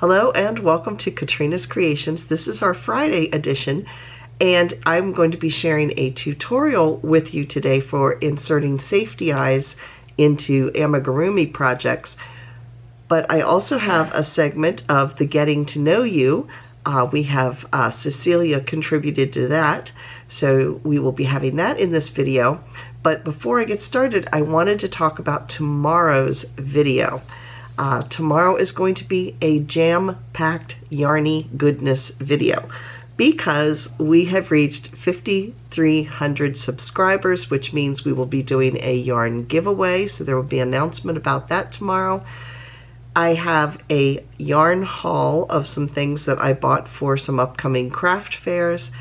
Hello and welcome to Katrinas Creations. This is our Friday edition, and I'm going to be sharing a tutorial with you today for inserting safety eyes into Amigurumi projects. But I also have a segment of the Getting to Know You. We have Cecilia contributed to that, so we will be having that in this video. But before I get started, I wanted to talk about tomorrow's video. Tomorrow is going to be a jam-packed yarny goodness video because we have reached 5,300 subscribers, which means we will be doing a yarn giveaway, so there will be an announcement about that tomorrow. I have a yarn haul of some things that I bought for some upcoming craft fairs,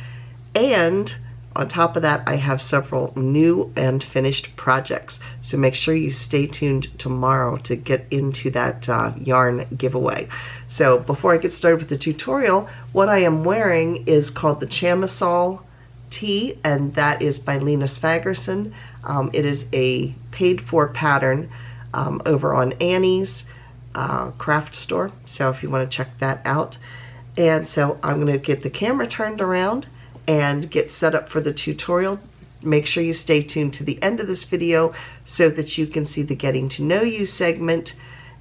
and on top of that, I have several new and finished projects. So make sure you stay tuned tomorrow to get into that yarn giveaway. So before I get started with the tutorial, what I am wearing is called the Chamisol tee, and that is by Lena Svagerson. It is a paid-for pattern over on Annie's craft store. So if you want to check that out. And so I'm going to get the camera turned around and get set up for the tutorial. Make sure you stay tuned to the end of this video so that you can see the Getting to Know You segment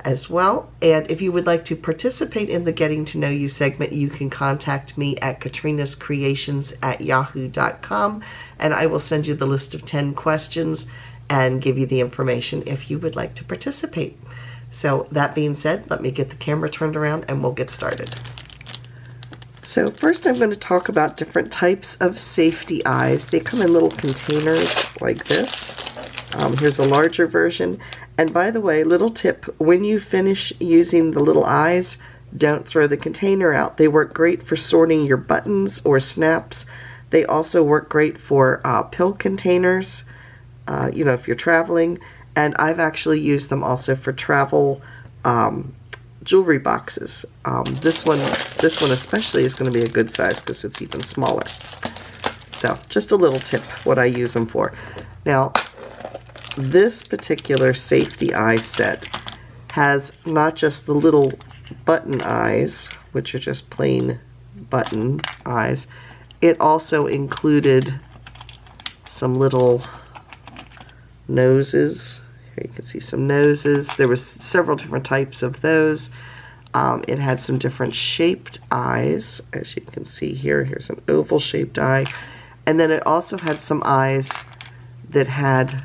as well. And if you would like to participate in the Getting to Know You segment, you can contact me at KatrinasCreations@yahoo.com, and I will send you the list of 10 questions and give you the information if you would like to participate. So that being said, let me get the camera turned around and we'll get started. So first I'm going to talk about different types of safety eyes. They come in little containers like this. Here's a larger version. And by the way, little tip, when you finish using the little eyes, don't throw the container out. They work great for sorting your buttons or snaps. They also work great for pill containers, you know, if you're traveling. And I've actually used them also for travel jewelry boxes. This one especially is going to be a good size because it's even smaller. So just a little tip what I use them for. Now this particular safety eye set has not just the little button eyes, which are just plain button eyes. It also included some little noses. Here you can see some noses. There was several different types of those. It had some different shaped eyes, as you can see here. Here's an oval shaped eye. And then it also had some eyes that had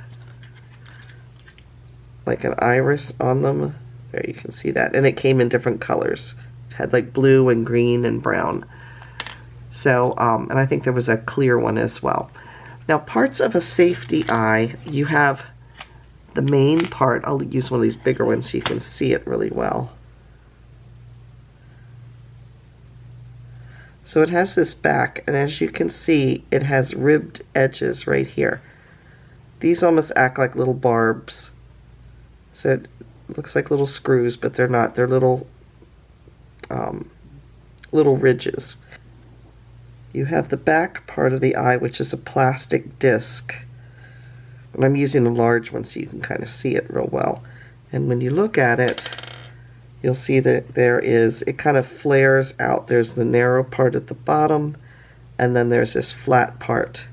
like an iris on them. There you can see that. And it came in different colors. It had like blue and green and brown. So, and I think there was a clear one as well. Now, parts of a safety eye, you have the main part. I'll use one of these bigger ones so you can see it really well. So it has this back, and as you can see, it has ribbed edges right here. These almost act like little barbs. So it looks like little screws, but they're not. They're little ridges. You have the back part of the eye, which is a plastic disc. And I'm using a large one so you can kind of see it real well. And when you look at it, you'll see that there is, it kind of flares out. There's the narrow part at the bottom, and then there's this flat part.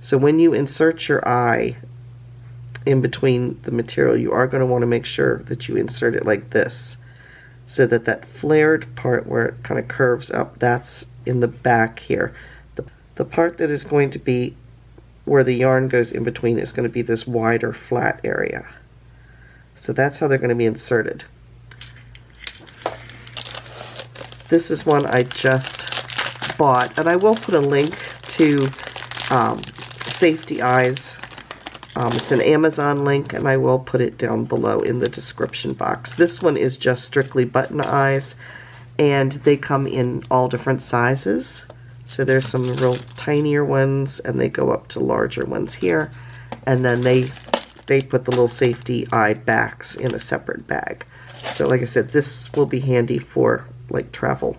So when you insert your eye in between the material, you are going to want to make sure that you insert it like this, so that that flared part where it kind of curves up, that's in the back here. The part that is going to be where the yarn goes in between is going to be this wider flat area. So that's how they're going to be inserted. This is one I just bought, and I will put a link to Safety Eyes. It's an Amazon link, and I will put it down below in the description box. This one is just strictly button eyes, and they come in all different sizes. So there's some real tinier ones, and they go up to larger ones here. And then they put the little safety eye backs in a separate bag. So like I said, this will be handy for like travel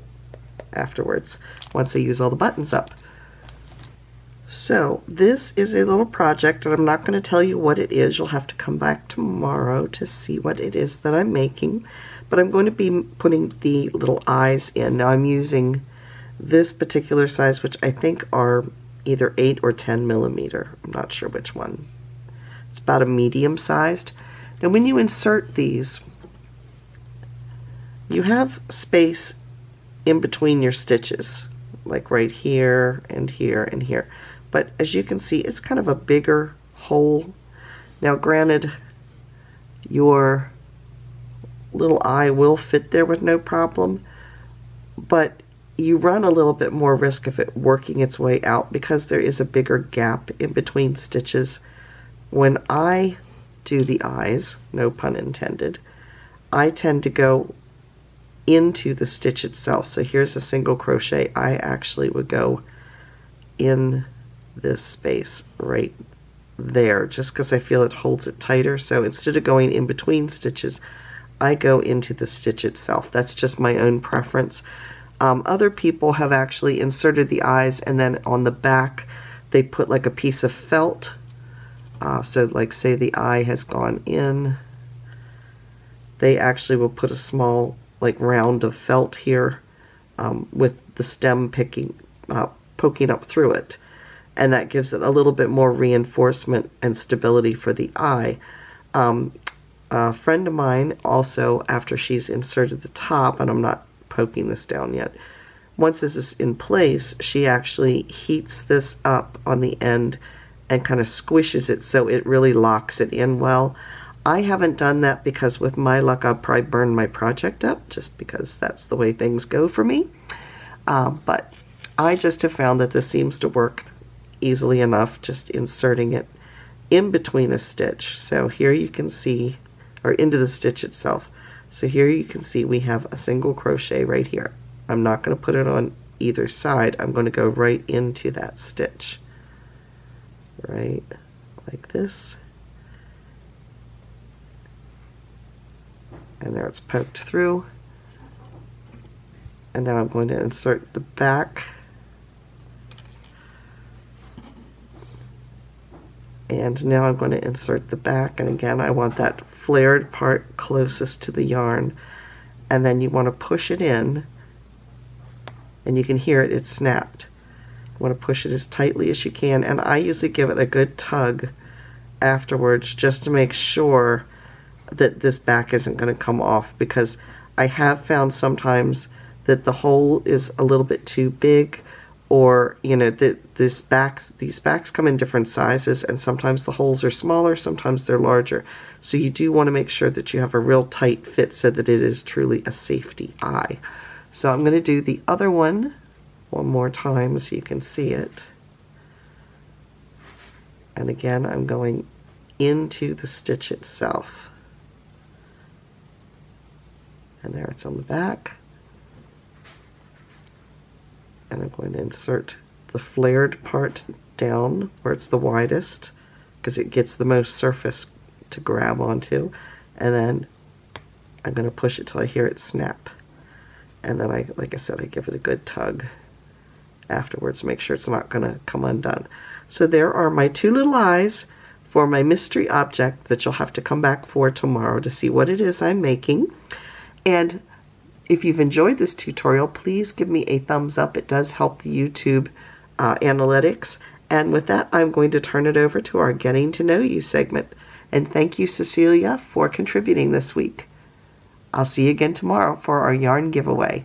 afterwards once I use all the buttons up. So this is a little project, and I'm not going to tell you what it is. You'll have to come back tomorrow to see what it is that I'm making. But I'm going to be putting the little eyes in. Now I'm using this particular size, which I think are either 8 or 10 millimeter. I'm not sure which one. It's about a medium sized. Now when you insert these, you have space in between your stitches, like right here and here and here. But as you can see, it's kind of a bigger hole. Now granted, your little eye will fit there with no problem, but you run a little bit more risk of it working its way out because there is a bigger gap in between stitches. When I do the eyes, no pun intended, I tend to go into the stitch itself. So here's a single crochet. I actually would go in this space right there just because I feel it holds it tighter. So instead of going in between stitches, I go into the stitch itself. That's just my own preference. Other people have actually inserted the eyes and then on the back they put like a piece of felt. So like say the eye has gone in, they actually will put a small like round of felt here with the stem poking up through it, and that gives it a little bit more reinforcement and stability for the eye. A friend of mine also, after she's inserted the top, and I'm not poking this down yet, once this is in place, she actually heats this up on the end and kind of squishes it so it really locks it in well. I haven't done that because with my luck I'll probably burn my project up just because that's the way things go for me. But I just have found that this seems to work easily enough, just inserting it in between a stitch. So here you can see, or into the stitch itself. So here you can see we have a single crochet right here. I'm not going to put it on either side. I'm going to go right into that stitch. Right like this. And there it's poked through. And now I'm going to insert the back. And now I'm going to insert the back, and again I want that flared part closest to the yarn, and then you want to push it in, and you can hear it, it's snapped. You want to push it as tightly as you can, and I usually give it a good tug afterwards just to make sure that this back isn't going to come off, because I have found sometimes that the hole is a little bit too big, or you know that these backs come in different sizes, and sometimes the holes are smaller, sometimes they're larger. So you do want to make sure that you have a real tight fit so that it is truly a safety eye. So I'm going to do the other one more time so you can see it. And again, I'm going into the stitch itself. And there it's on the back. And I'm going to insert the flared part down where it's the widest, because it gets the most surface to grab onto, and then I'm going to push it till I hear it snap, and then like I said, I give it a good tug afterwards, make sure it's not going to come undone. So there are my two little eyes for my mystery object that you'll have to come back for tomorrow to see what it is I'm making. And if you've enjoyed this tutorial, please give me a thumbs up. It does help the YouTube analytics. And with that, I'm going to turn it over to our Getting to Know You segment. And thank you, Cecilia, for contributing this week. I'll see you again tomorrow for our yarn giveaway.